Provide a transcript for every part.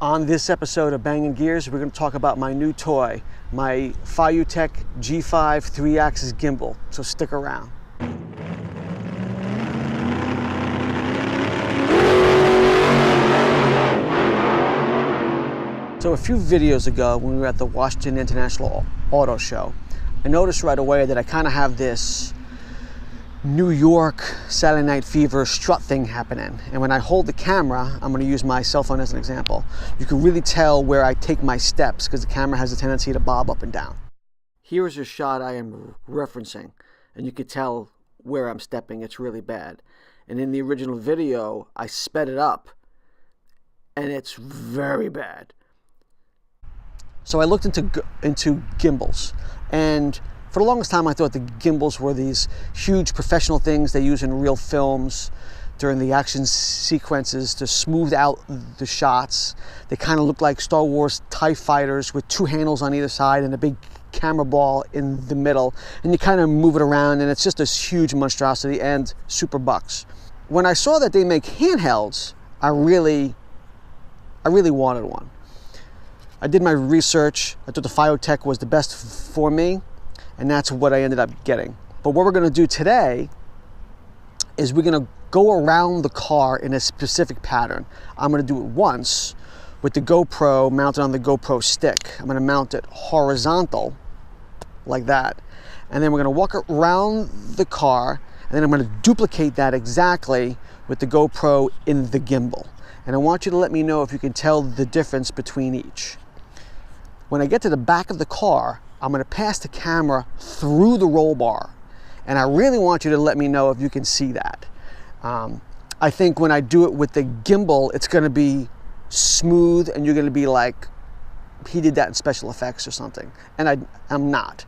On this episode of Bangin Gears, we're going to talk about my new toy, my Feiyutech G5 3-axis gimbal, so stick around. So a few videos ago, when we were at the Washington International Auto Show, I noticed right away that I kind of have this New York Saturday Night Fever strut thing happening. And when I hold the camera, I'm going to use my cell phone as an example, you can really tell where I take my steps because the camera has a tendency to bob up and down. Here is a shot I am referencing, and you can tell where I'm stepping. It's really bad. And in the original video, I sped it up, and it's very bad. So I looked into gimbals, and for the longest time I thought the gimbals were these huge professional things they use in real films during the action sequences to smooth out the shots. They kind of look like Star Wars TIE fighters with two handles on either side and a big camera ball in the middle, and you kind of move it around and it's just this huge monstrosity and super bucks. When I saw that they make handhelds, I really wanted one. I did my research. I thought the Feiyutech was the best for me, and that's what I ended up getting. But what we're going to do today is we're going to go around the car in a specific pattern. I'm going to do it once with the GoPro mounted on the GoPro stick. I'm going to mount it horizontal like that, and then we're going to walk around the car, and then I'm going to duplicate that exactly with the GoPro in the gimbal. And I want you to let me know if you can tell the difference between each. When I get to the back of the car, I'm going to pass the camera through the roll bar, and I really want you to let me know if you can see that. I think when I do it with the gimbal, it's going to be smooth, and you're going to be like, he did that in special effects or something, and I'm not.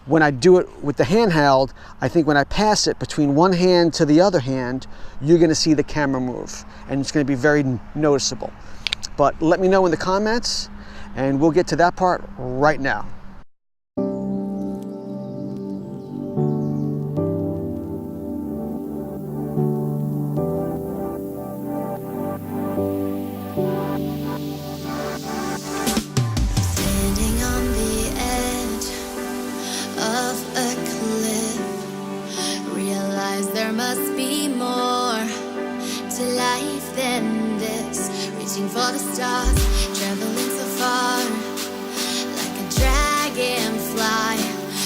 When I do it with the handheld, I think when I pass it between one hand to the other hand, you're going to see the camera move, and it's going to be very noticeable. But let me know in the comments, and we'll get to that part right now. There must be more to life than this. Reaching for the stars, traveling so far, like a dragonfly.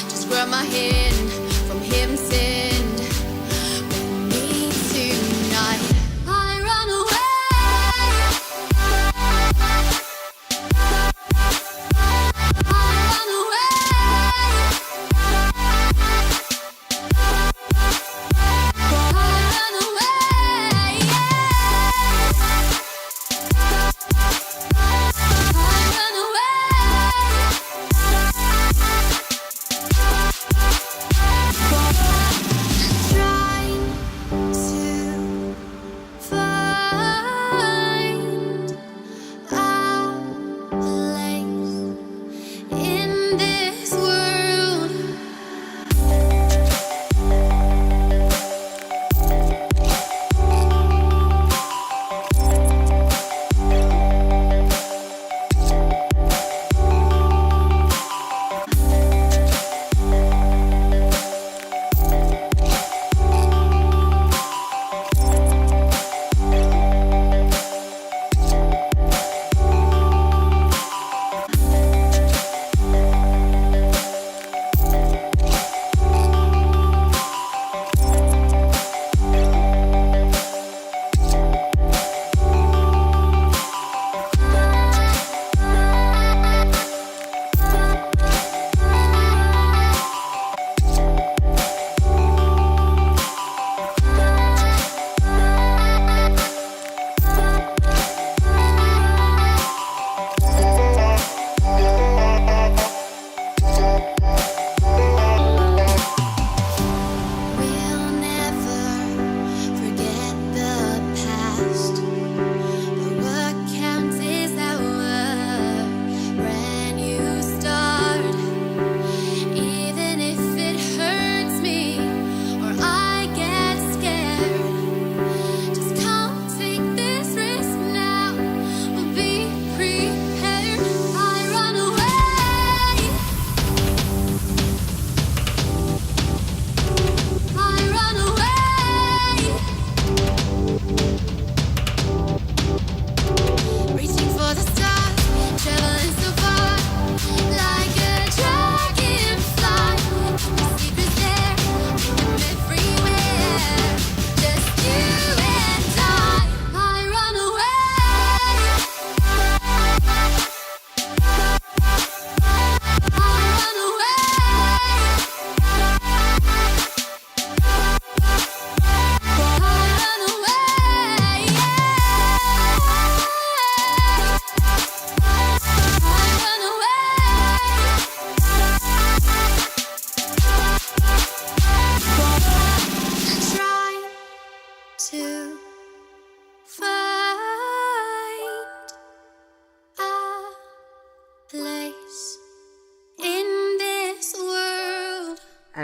Just grab my hand from heaven send. With me tonight, I run away.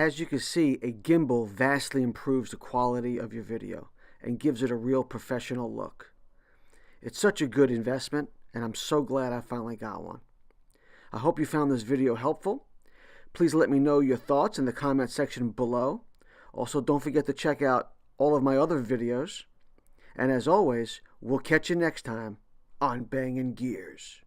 as you can see, a gimbal vastly improves the quality of your video and gives it a real professional look. It's such a good investment, and I'm so glad I finally got one. I hope you found this video helpful. Please let me know your thoughts in the comment section below. Also, don't forget to check out all of my other videos. And as always, we'll catch you next time on Bangin' Gears.